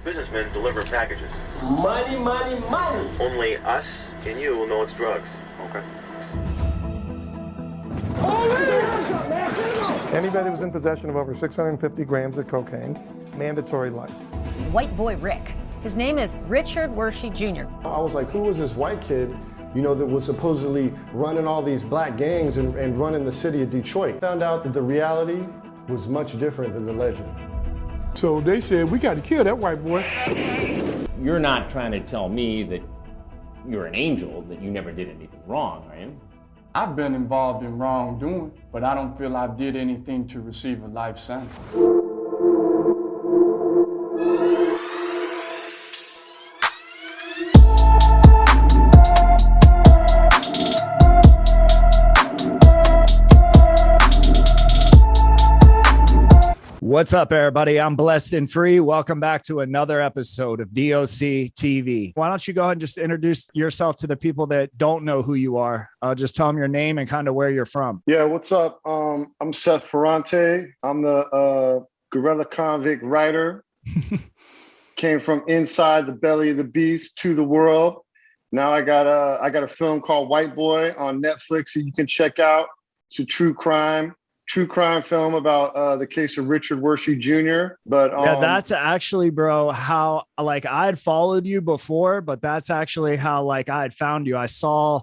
businessmen delivering packages. Money, money, money. Only us and you will know it's drugs. Okay. Anybody who's in possession of over 650 grams of cocaine, mandatory life. White boy Rick. His name is Richard Wershey Jr. I was like, who was this white kid, that was supposedly running all these black gangs and running the city of Detroit? Found out that the reality was much different than the legend. So they said, we got to kill that white boy. You're not trying to tell me that you're an angel, that you never did anything wrong, are you? I've been involved in wrongdoing, but I don't feel I did anything to receive a life sentence. What's up, everybody? I'm Blessed and Free. Welcome back to another episode of DOC TV. Why don't you go ahead and just introduce yourself to the people that don't know who you are? Just tell them your name and kind of where you're from. Yeah, what's up? I'm Seth Ferrante. I'm the guerrilla convict writer. Came from inside the belly of the beast to the world. Now I got a film called White Boy on Netflix that you can check out. It's a true crime film about the case of Richard Wershey Jr. But yeah, that's actually, bro, how I'd followed you before, but that's actually how I had found you. I saw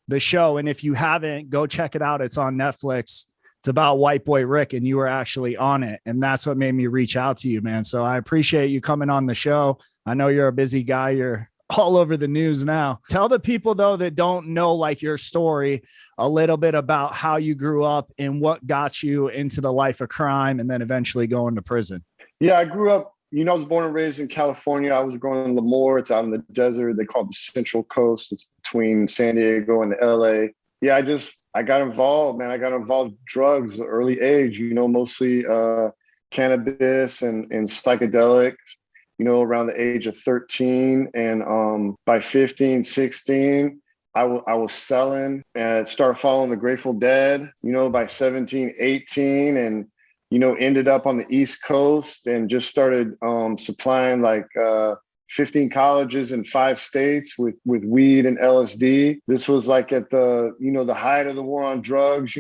the show, and if you haven't, go check it out. It's on Netflix. It's about White Boy Rick, and you were actually on it, and that's what made me reach out to you, man. So I appreciate you coming on the show. I know you're a busy guy. You're all over the news now. Tell the people, though, that don't know your story a little bit about how you grew up and what got you into the life of crime and then eventually going to prison. Yeah, I grew up, I was born and raised in California. I was growing in Lemoore. It's out in the desert. They call it the Central Coast. It's between San Diego and LA. Yeah, I got involved, man. I got involved in drugs at an early age, mostly cannabis and psychedelics. Around the age of 13. And by 15, 16, I was selling and started following the Grateful Dead, by 17, 18, and, ended up on the East Coast and just started supplying 15 colleges in 5 states with weed and LSD. This was at the, the height of the war on drugs,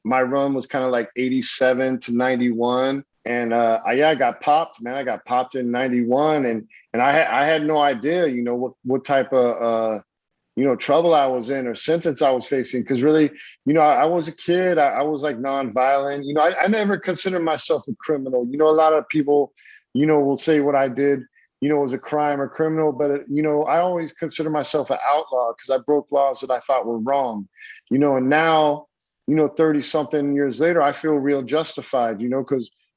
my run was kind of 87 to 91. And I got popped, man. I got popped in 91, and I had no idea, what type of trouble I was in or sentence I was facing. Because really, I was a kid. I was nonviolent. I never considered myself a criminal. A lot of people, will say what I did, was a crime or criminal, but I always consider myself an outlaw because I broke laws that I thought were wrong. And now, 30 something years later, I feel real justified.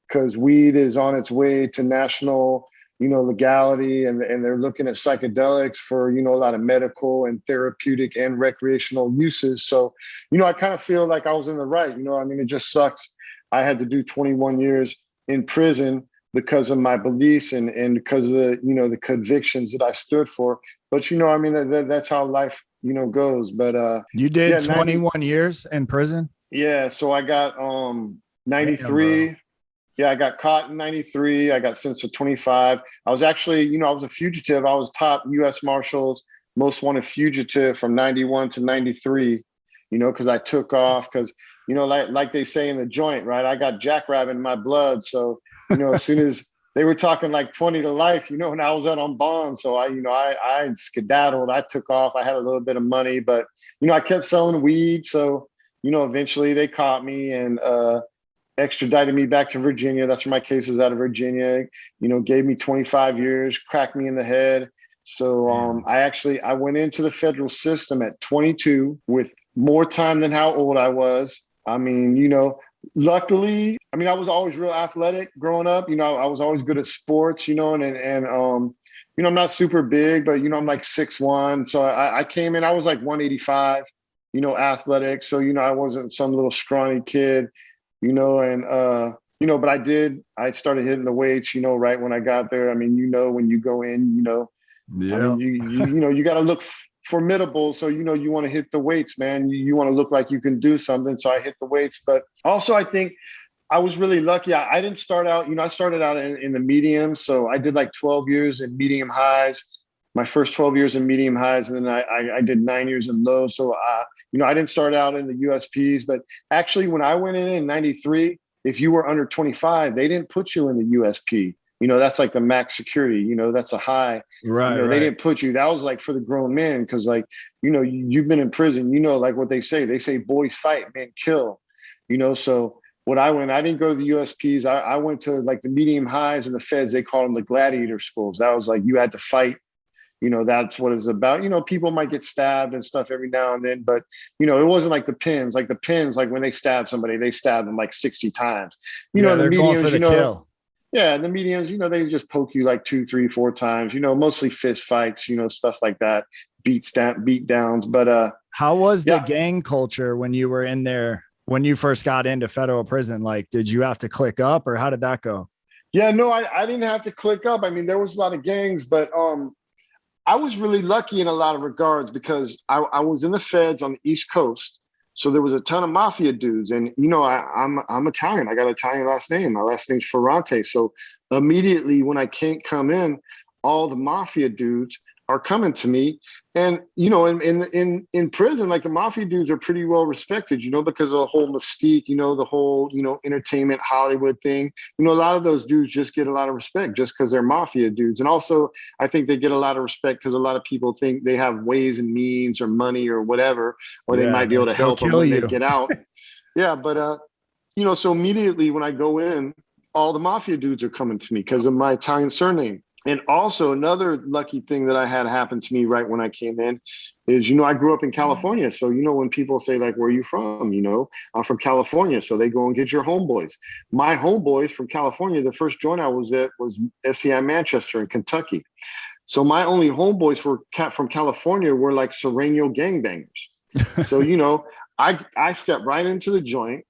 Because weed is on its way to national, legality, and they're looking at psychedelics for, a lot of medical and therapeutic and recreational uses. So, I kind of feel like I was in the right, it just sucks. I had to do 21 years in prison because of my beliefs and because of the, the convictions that I stood for. But, that's how life, goes. But you did 21 years in prison? Yeah. So I got 93. Damn, yeah, I got caught in 93. I got sentenced to 25. I was actually, I was a fugitive. I was top U.S. Marshals most wanted fugitive from 91 to 93, because I took off because, like they say in the joint, right? I got jackrabbit in my blood. So, as soon as they were talking 20 to life, and I was out on bond. So I skedaddled. I took off. I had a little bit of money, but, I kept selling weed. So, eventually they caught me and, extradited me back to Virginia. That's where my case is out of Virginia, gave me 25 years, cracked me in the head. So I went into the federal system at 22 with more time than how old I was. Luckily, I was always real athletic growing up. I was always good at sports, and I'm not super big, but, I'm 6'1". So I came in, I was 185, athletic. So, I wasn't some little scrawny kid. But I started hitting the weights, right when I got there. When you go in, yeah. You got to look formidable. So, you want to hit the weights, man. You want to look like you can do something. So I hit the weights. But also I think I was really lucky. I didn't start out, I started out in the medium. So I did like 12 years in medium highs, my first 12 years in medium highs. And then I did 9 years in low. So, I didn't start out in the USPs, but actually when I went in 93, if you were under 25, they didn't put you in the USP. That's like the max security, that's a high, Right. They didn't put you, that was like for the grown men. Cause like, you've been in prison, like what they say boys fight, men kill, so I didn't go to the USPs. I went to like the medium highs and the feds, they call them the gladiator schools. That was like, you had to fight, that's what it was about. People might get stabbed and stuff every now and then, but it wasn't like the pins, like when they stab somebody, they stab them like 60 times, the mediums, going for the kill. Yeah, the mediums, they just poke you like 2, 3, 4 times, mostly fist fights, stuff like that, beat downs. But how was the gang culture when you were in there, when you first got into federal prison? Like, did you have to click up or how did that go? Yeah, no, I didn't have to click up. I mean, there was a lot of gangs, but I was really lucky in a lot of regards because I was in the feds on the East Coast. So there was a ton of mafia dudes, and I'm Italian. I got an Italian last name. My last name's Ferrante. So immediately when I can't come in, all the mafia dudes are coming to me. And in prison, like the mafia dudes are pretty well respected, because of the whole mystique, the whole entertainment Hollywood thing. A lot of those dudes just get a lot of respect just because they're mafia dudes. And also I think they get a lot of respect because a lot of people think they have ways and means or money or whatever, or they might be able to help them when they get out. Yeah, but so immediately when I go in, all the mafia dudes are coming to me because of my Italian surname. And also another lucky thing that I had happen to me right when I came in is, I grew up in California. So, when people say like, where are you from? I'm from California. So they go and get your homeboys. My homeboys from California, the first joint I was at was FCI Manchester in Kentucky. So my only homeboys from California were like Sereno gangbangers. So, I stepped right into the joint.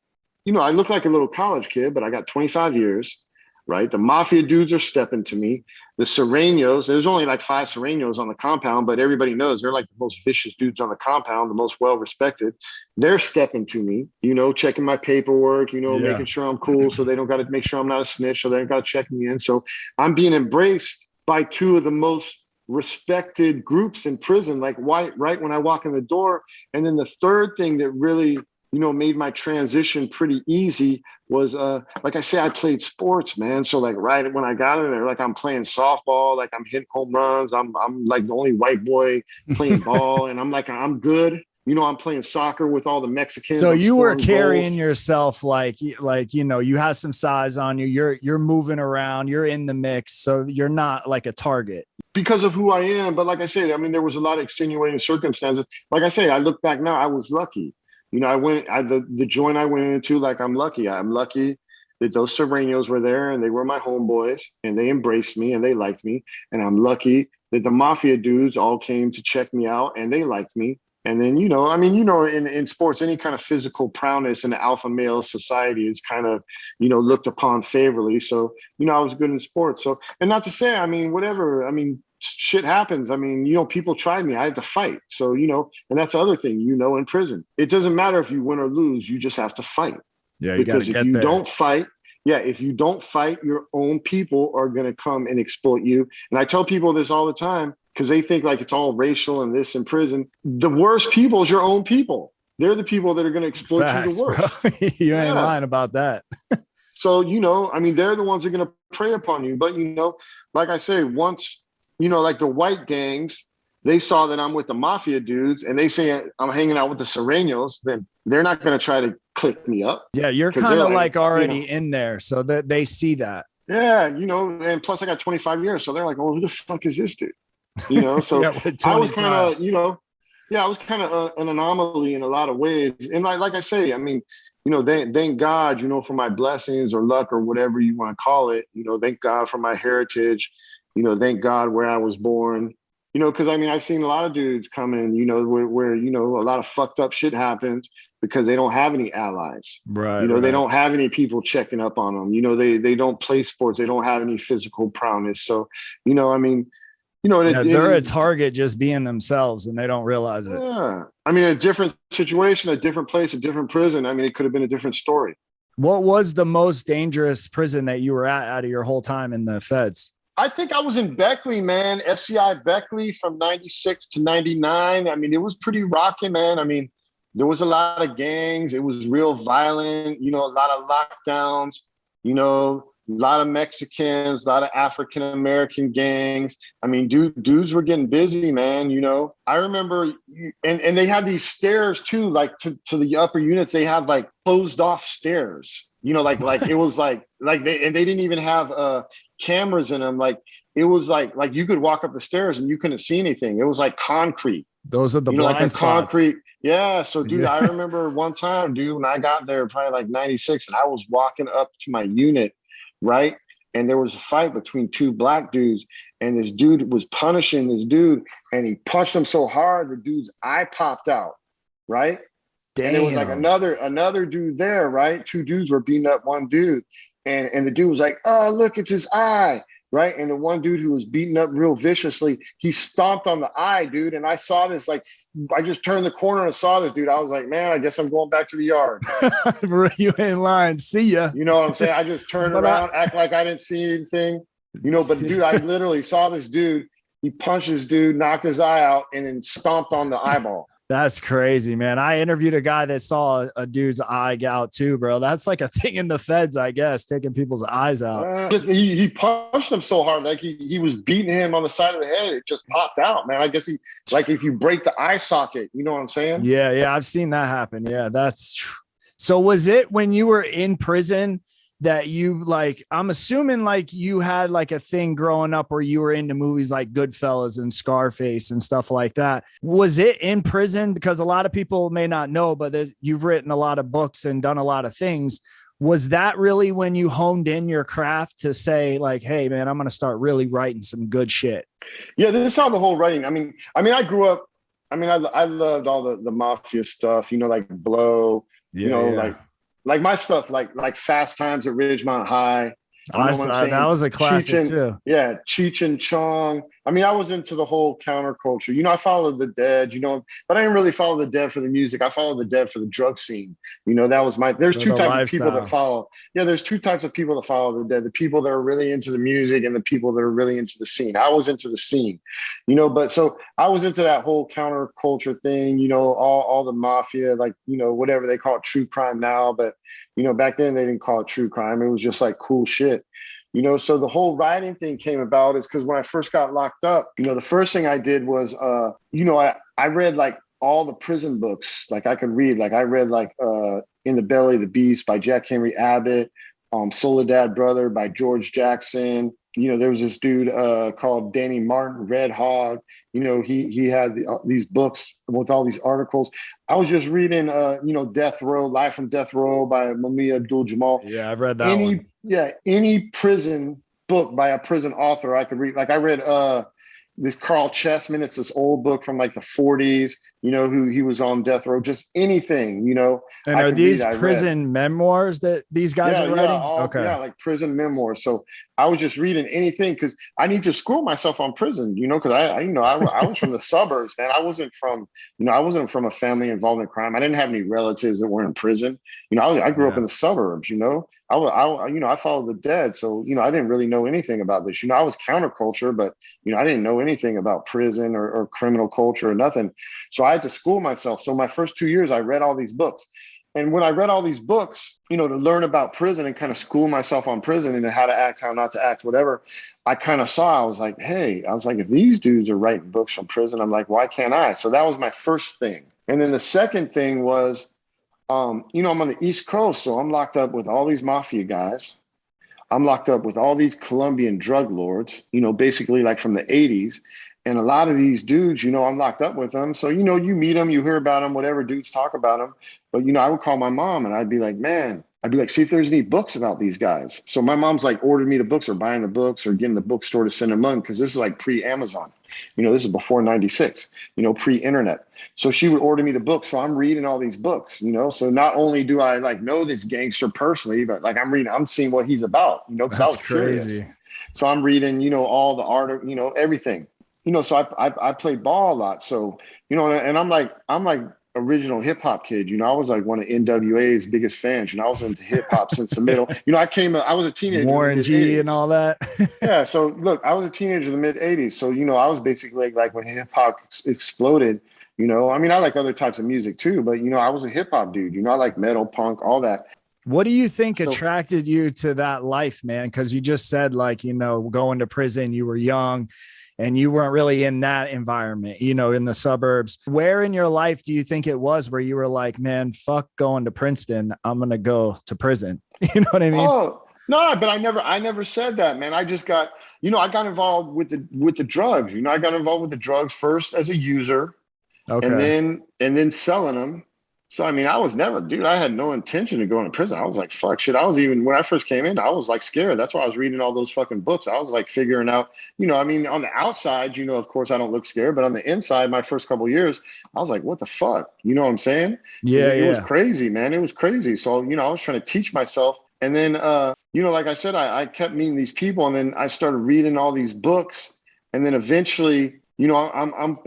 I look like a little college kid, but I got 25 years. Right. The mafia dudes are stepping to me. The Serenos, there's only like 5 Serenos on the compound, but everybody knows they're like the most vicious dudes on the compound, the most well-respected. They're stepping to me, checking my paperwork, making sure I'm cool. So they don't got to make sure I'm not a snitch. So they don't got to check me in. So I'm being embraced by 2 of the most respected groups in prison, like right when I walk in the door. And then the third thing that really, made my transition pretty easy was, like I say, I played sports, man. So like right when I got in there, like I'm playing softball, like I'm hitting home runs. I'm like the only white boy playing ball, and I'm good. I'm playing soccer with all the Mexicans. So you were carrying goals. yourself like you have some size on you. You're moving around. You're in the mix, so you're not like a target because of who I am. But like I said, I mean, there was a lot of extenuating circumstances. Like I say, I look back now, I was lucky. The joint I went into, like I'm lucky. I'm lucky that those Serenos were there and they were my homeboys and they embraced me and they liked me. And I'm lucky that the mafia dudes all came to check me out and they liked me. And then, in sports, any kind of physical prowess in the alpha male society is kind of, looked upon favorably. So, I was good in sports. So, and not to say, shit happens. People tried me. I had to fight. So, and that's the other thing, in prison. It doesn't matter if you win or lose. You just have to fight. Yeah, because if you don't fight, your own people are going to come and exploit you. And I tell people this all the time because they think like it's all racial and this in prison. The worst people is your own people. They're the people that are going to exploit you the worst. You ain't lying about that. So, they're the ones that are going to prey upon you. But, like I say, once, like the white gangs, they saw that I'm with the mafia dudes and they say I'm hanging out with the Serenos, then they're not going to try to click me up. Yeah, you're kind of like already in there so that they see that. Yeah, and plus I got 25 years. So they're like, oh, who the fuck is this dude? So yeah, I was kind of, I was kind of an anomaly in a lot of ways. And like I say, thank God, for my blessings or luck or whatever you want to call it. Thank God for my heritage. Thank God where I was born. Because I've seen a lot of dudes come in, where a lot of fucked up shit happens because they don't have any allies. Right. They don't have any people checking up on them. They don't play sports. They don't have any physical prowess. So, they're a target just being themselves and they don't realize it. Yeah. A different situation, a different place, a different prison. It could have been a different story. What was the most dangerous prison that you were at out of your whole time in the feds? I think I was in Beckley, man. FCI Beckley from 96 to 99. I mean, it was pretty rocking, man. I mean, there was a lot of gangs. It was real violent, a lot of lockdowns, a lot of Mexicans, a lot of African-American gangs. I mean, dudes were getting busy, man. I remember, and they had these stairs too, like to the upper units, they had like closed off stairs, like it was like they didn't even have cameras in them. Like it was like you could walk up the stairs and you couldn't see anything. It was like concrete. Those are the blind like spots. Concrete. Yeah. So dude, I remember one time, dude, when I got there, probably like 96, and I was walking up to my unit, right? And there was a fight between two black dudes, and this dude was punishing this dude, and he punched him so hard, the dude's eye popped out, right? Damn. And there was like another dude there, right? Two dudes were beating up one dude, and the dude was like, "Oh, look, it's his eye." Right. And the one dude who was beaten up real viciously, he stomped on the eye, dude. And I saw this, like, I just turned the corner and saw this dude. I was like, man, I guess I'm going back to the yard. You ain't lying. See ya. You know what I'm saying? I just turned around, act like I didn't see anything, but dude, I literally saw this dude. He punched this dude, knocked his eye out, and then stomped on the eyeball. That's crazy, man. I interviewed a guy that saw a dude's eye out too, bro. That's like a thing in the feds, I guess, taking people's eyes out. He punched him so hard, like he was beating him on the side of the head. It just popped out, man. I guess like if you break the eye socket, you know what I'm saying? Yeah, I've seen that happen. Yeah, that's true. So was it when you were in prison that you I'm assuming like you had like a thing growing up where you were into movies like Goodfellas and Scarface and stuff like that. Was it in prison? Because a lot of people may not know, but you've written a lot of books and done a lot of things. Was that really when you honed in your craft to say like, hey man, I'm going to start really writing some good shit? Yeah, this is how the whole writing. I mean, I grew up, I loved all the mafia stuff, like Blow, like my stuff, like Fast Times at Ridgemont High. That was a classic too. Yeah, Cheech and Chong. I mean, I was into the whole counterculture. I followed the Dead, but I didn't really follow the Dead for the music. I followed the Dead for the drug scene. That was there's two types of people that follow. Yeah, there's two types of people that follow the Dead. The people that are really into the music and the people that are really into the scene. I was into the scene, but so I was into that whole counterculture thing, all the mafia, like, whatever they call it, true crime now. But, back then they didn't call it true crime. It was just like cool shit. So the whole writing thing came about is because when I first got locked up, the first thing I did was, I read like all the prison books. Like I could read, like I read like In the Belly of the Beast by Jack Henry Abbott, Soledad Brother by George Jackson. There was this dude called Danny Martin, Red Hog. He had these books with all these articles. I was just reading, Death Row, Live from Death Row by Mumia Abdul-Jamal. Yeah, I've read that one. Yeah, any prison book by a prison author I could read. Like I read this Carl Chessman. It's this old book from like the 40s, who he was on death row, just anything, And are these prison memoirs that these guys are writing? Okay. Yeah, like prison memoirs. So I was just reading anything because I need to school myself on prison, because I was from the suburbs, man. I wasn't from a family involved in crime. I didn't have any relatives that were in prison. I grew up in the suburbs, I followed the Dead. So, I didn't really know anything about this. I was counterculture, but, I didn't know anything about prison or criminal culture or nothing. So I had to school myself. So my first 2 years, I read all these books. And when I read all these books, to learn about prison and kind of school myself on prison and how to act, how not to act, whatever, I kind of saw, I was like, if these dudes are writing books from prison, I'm like, why can't I? So that was my first thing. And then the second thing was, I'm on the East Coast, so I'm locked up with all these mafia guys. I'm locked up with all these Colombian drug lords, basically like from the 80s. And a lot of these dudes, I'm locked up with them. So, you meet them, you hear about them, whatever, dudes talk about them. But, I would call my mom and I'd be like, see if there's any books about these guys. So my mom's like ordered me the books or buying the books or getting the bookstore to send them money because this is like pre-Amazon. This is before 96, pre-internet. So she would order me the books. So I'm reading all these books, So not only do I like know this gangster personally, but like I'm seeing what he's about, because I was curious. Crazy. So I'm reading, all the art, everything. So I played ball a lot. So, and I'm like original hip hop kid. You know, I was like one of NWA's biggest fans. You know, I was into hip hop since the middle. You know, I was a teenager. Warren G and all that. Yeah. So look, I was a teenager in the mid 80s. So, you know, I was basically like when hip hop exploded, you know, I mean, I like other types of music too, but you know, I was a hip hop dude. You know, I like metal, punk, all that. What do you think attracted you to that life, man? Because you just said, like, you know, going to prison, you were young and you weren't really in that environment, you know, in the suburbs. Where in your life do you think it was where you were like, man, fuck going to Princeton, I'm going to go to prison? You know what I mean? Oh, no, but I never said that, man. I just got, you know, I got involved with the drugs. You know, I got involved with the drugs first as a user, okay, and then selling them. So, I mean, I was never, dude, I had no intention of going to prison. I was like, fuck shit. I was even, when I first came in, I was like scared. That's why I was reading all those fucking books. I was like figuring out, you know, I mean, on the outside, you know, of course I don't look scared, but on the inside, my first couple of years, I was like, what the fuck? You know what I'm saying? Yeah, it was crazy, man. It was crazy. So, you know, I was trying to teach myself. And then, you know, like I said, I kept meeting these people, and then I started reading all these books. And then eventually, you know,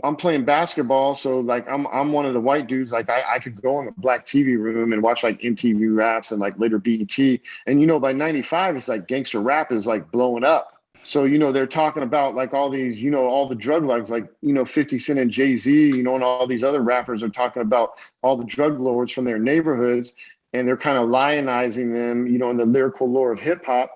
I'm playing basketball, so like I'm one of the white dudes. Like I could go in the black TV room and watch like MTV Raps and like later BET. And you know, by '95, it's like gangster rap is like blowing up. So you know, they're talking about like all these, you know, all the drug lords, like you know, 50 Cent and Jay-Z, you know, and all these other rappers are talking about all the drug lords from their neighborhoods, and they're kind of lionizing them, you know, in the lyrical lore of hip hop.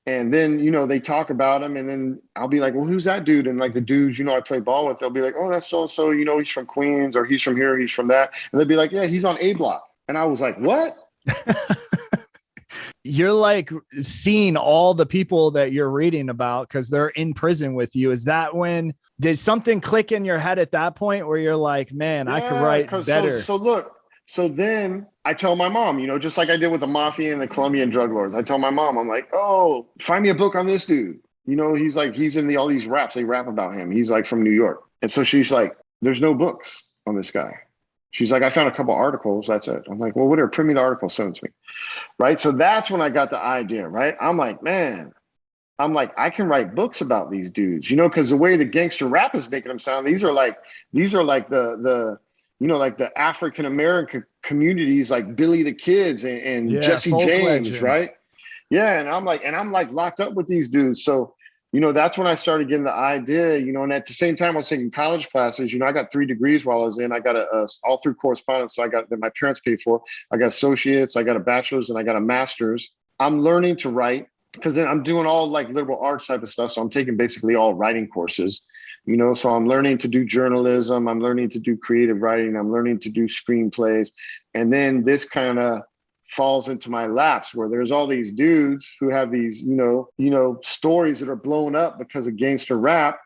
And then, you know, they talk about him, and then I'll be like, well, who's that dude? And like the dudes, you know, I play ball with, they'll be like, oh, that's so-and-so, you know, he's from Queens, or he's from here, he's from that. And they'll be like, yeah, he's on A Block. And I was like, what? You're like seeing all the people that you're reading about because they're in prison with you. Is that when, did something click in your head at that point where you're like, man, I could write better? So look, so then I tell my mom, you know, just like I did with the mafia and the Colombian drug lords, I tell my mom, I'm like, oh, find me a book on this dude. You know, he's in all these raps. They rap about him. He's like from New York. And so she's like, there's no books on this guy. She's like, I found a couple articles. That's it. I'm like, well, whatever. Print me the article, send it to me. Right. So that's when I got the idea. Right. I'm like, man, I can write books about these dudes, you know, because the way the gangster rap is making them sound, these are like the you know, like the African-American communities, like Billy the Kids and Jesse James, legends. Right? Yeah. And I'm like locked up with these dudes. So, you know, that's when I started getting the idea, you know, and at the same time I was taking college classes. You know, I got 3 degrees while I was in. I got all through correspondence. So I got that my parents paid for. I got associates, I got a bachelor's, and I got a master's. I'm learning to write because then I'm doing all like liberal arts type of stuff. So I'm taking basically all writing courses. You know, so I'm learning to do journalism. I'm learning to do creative writing. I'm learning to do screenplays. And then this kind of falls into my laps where there's all these dudes who have these, you know, stories that are blown up because of gangster rap.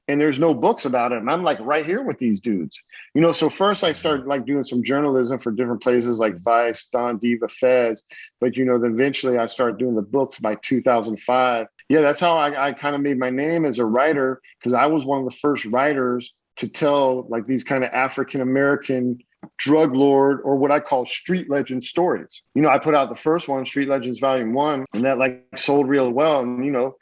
And there's no books about it. And I'm like right here with these dudes, you know. So first I started like doing some journalism for different places like Vice, Don Diva, Feds. But, you know, then eventually I started doing the books by 2005. Yeah, that's how I kind of made my name as a writer, because I was one of the first writers to tell like these kind of African-American drug lord, or what I call street legend stories. You know, I put out the first one, Street Legends Volume 1, and that like sold real well. And, you know,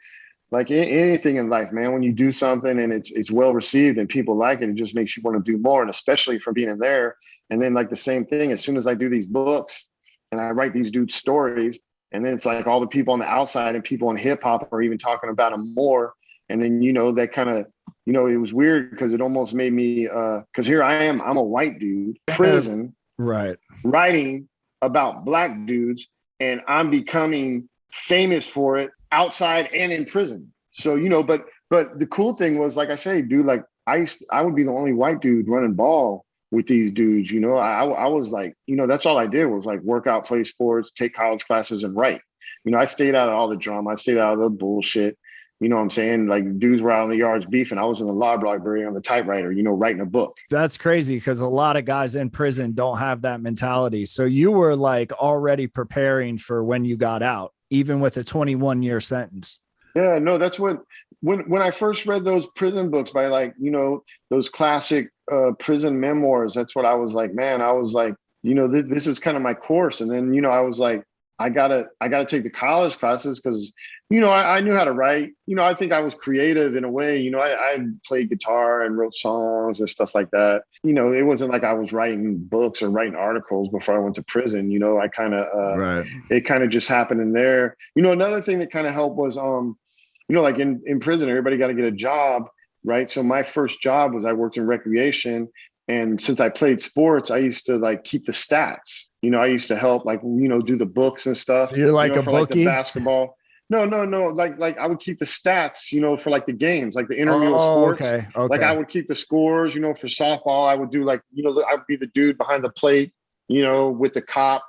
like anything in life, man, when you do something and it's well received and people like it, it just makes you want to do more. And especially from being in there. And then like the same thing, as soon as I do these books and I write these dudes' stories, and then it's like all the people on the outside and people in hip hop are even talking about them more. And then, you know, that kind of, you know, it was weird because it almost made me, because here I am, I'm a white dude, prison, right, writing about black dudes, and I'm becoming famous for it outside and in prison. So, you know, but the cool thing was, like I say, dude, like I would be the only white dude running ball with these dudes, you know. I was like, you know, that's all I did was like work out, play sports, take college classes, and write. You know, I stayed out of all the drama. I stayed out of the bullshit. You know what I'm saying? Like dudes were out in the yards beefing. I was in the law library on the typewriter, you know, writing a book. That's crazy because a lot of guys in prison don't have that mentality. So you were like already preparing for when you got out, even with a 21-year sentence. Yeah, no, that's what, when I first read those prison books by like, you know, those classic prison memoirs, that's what I was like, man, I was like, you know, this is kind of my course. And then, you know, I was like, I gotta take the college classes because I knew how to write. I think I was creative in a way. I played guitar and wrote songs and stuff like that. It wasn't like I was writing books or writing articles before I went to prison. I kind of, Right. it kind of just happened in there. Another thing that kind of helped was, like in prison, everybody got to get a job, right? So my first job was I worked in recreation. And since I played sports, I used to like keep the stats. I used to help like, do the books and stuff. So you're like a for like the bookie? basketball. No. Like I would keep the stats, for like the games, like the intramural sports. Okay. Like I would keep the scores, for softball. I would do like, I would be the dude behind the plate, with the cop,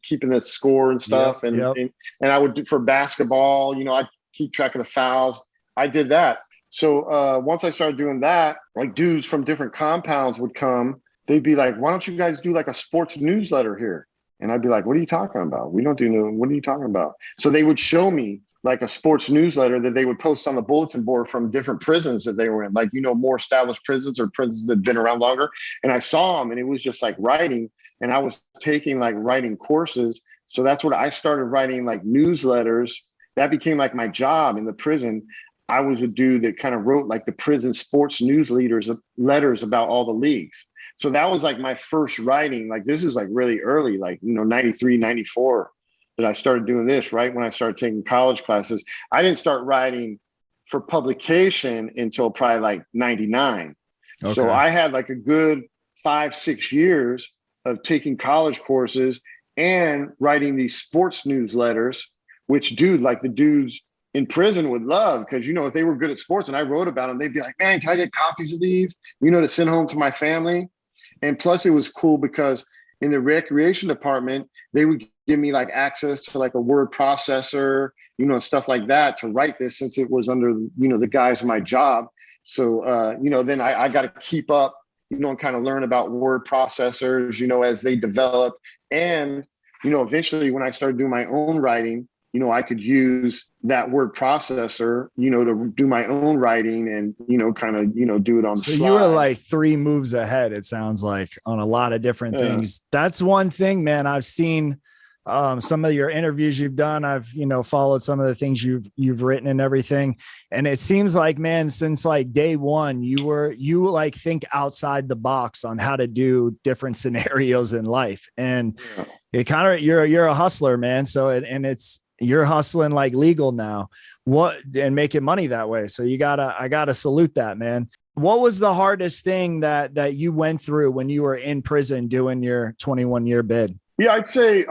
keeping the score and stuff. And I would do for basketball, I'd keep track of the fouls. I did that. So once I started doing that, like dudes from different compounds would come. They'd be like, why don't you guys do like a sports newsletter here? And I'd be like, what are you talking about? We don't do no, what are you talking about? So they would show me like a sports newsletter that they would post on the bulletin board from different prisons that they were in, like, more established prisons or prisons that had been around longer. And I saw them and it was just like writing, and I was taking like writing courses. So that's what I started writing, like newsletters. That became like my job in the prison. I was a dude that kind of wrote like the prison sports letters about all the leagues. So that was like my first writing. Like this is like really early, like, 93, 94 that I started doing this, right? When I started taking college classes. I didn't start writing for publication until probably like 99. Okay. So I had like a good 5-6 years of taking college courses and writing these sports newsletters, which like the dudes in prison would love, because, if they were good at sports and I wrote about them, they'd be like, man, can I get copies of these, to send home to my family? And plus it was cool because in the recreation department, they would give me like access to like a word processor, stuff like that to write this, since it was under, the guise of my job. So, then I got to keep up, and kind of learn about word processors, as they develop. And, eventually when I started doing my own writing, I could use that word processor, to do my own writing and, kind of, do it on the slide. So you were like 3 moves ahead, it sounds like, on a lot of different things. That's one thing, man. I've seen some of your interviews you've done. I've, followed some of the things you've written and everything. And it seems like, man, since like day one, you like think outside the box on how to do different scenarios in life. And it kind of, you're a hustler, man. So, you're hustling like legal now, and making money that way. So I gotta salute that, man. What was the hardest thing that you went through when you were in prison doing your 21-year bid? Yeah, I'd say,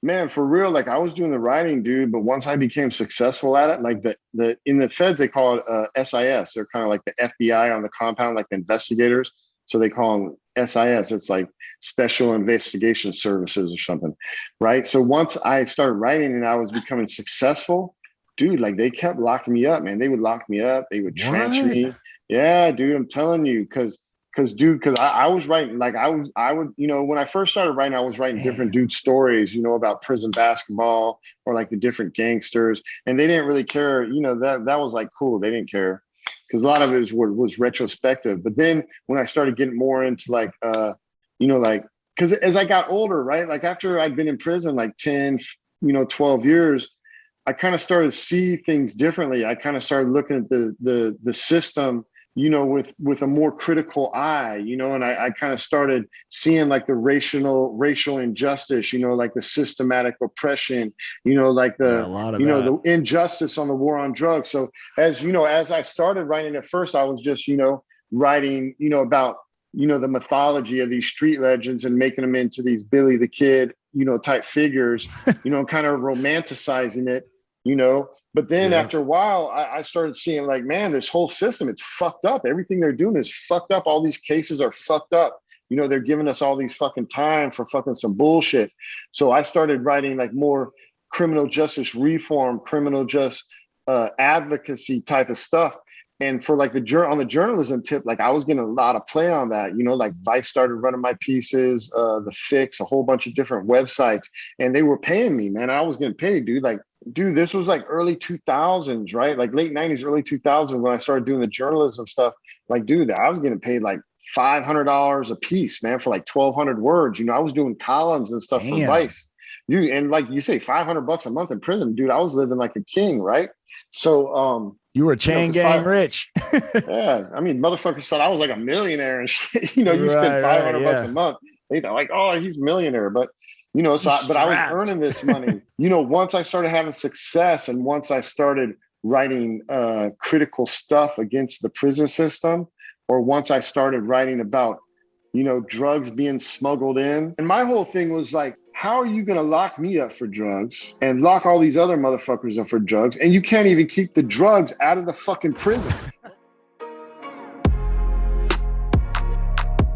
man, for real, like I was doing the writing, dude. But once I became successful at it, like the in the feds, they call it SIS. They're kind of like the FBI on the compound, like the investigators. So they call them SIS. It's like Special Investigation Services or something, right? So once I started writing and I was becoming successful, dude, like they kept locking me up, man. They would lock me up. They would transfer me. Yeah, dude, I'm telling you, because I was writing, like I would, when I first started writing, I was writing different dude stories, about prison basketball or like the different gangsters, and they didn't really care. That was like cool. They didn't care, because a lot of it was retrospective. But then when I started getting more into like, because as I got older, right, like after I'd been in prison like 10, 12 years, I kind of started to see things differently. I kind of started looking at the system, with a more critical eye, and I kind of started seeing like the racial injustice, like the systematic oppression, like the injustice on the war on drugs. So as I started writing at first, I was just, writing, about, the mythology of these street legends and making them into these Billy the Kid, type figures, kind of romanticizing it, But then after a while, I started seeing like, man, this whole system, it's fucked up. Everything they're doing is fucked up. All these cases are fucked up. They're giving us all these fucking time for fucking some bullshit. So I started writing like more criminal justice reform, criminal justice advocacy type of stuff. And for like on the journalism tip, like I was getting a lot of play on that, like Vice started running my pieces, The Fix, a whole bunch of different websites, and they were paying me, man. I was getting paid, dude. Like, dude, this was like early 2000s, right? Like late 90s, early 2000s when I started doing the journalism stuff. Like, dude, I was getting paid like $500 a piece, man, for like 1,200 words. I was doing columns and stuff for Vice. And like you say, $500 a month in prison, dude. I was living like a king, right? So you were chain gang rich. Yeah, I mean, motherfuckers thought I was like a millionaire and shit. You know, you spend $500 a month. They thought like, oh, he's a millionaire. But but I was earning this money. Once I started having success and once I started writing critical stuff against the prison system, or once I started writing about, drugs being smuggled in. And my whole thing was like, how are you going to lock me up for drugs and lock all these other motherfuckers up for drugs? And you can't even keep the drugs out of the fucking prison.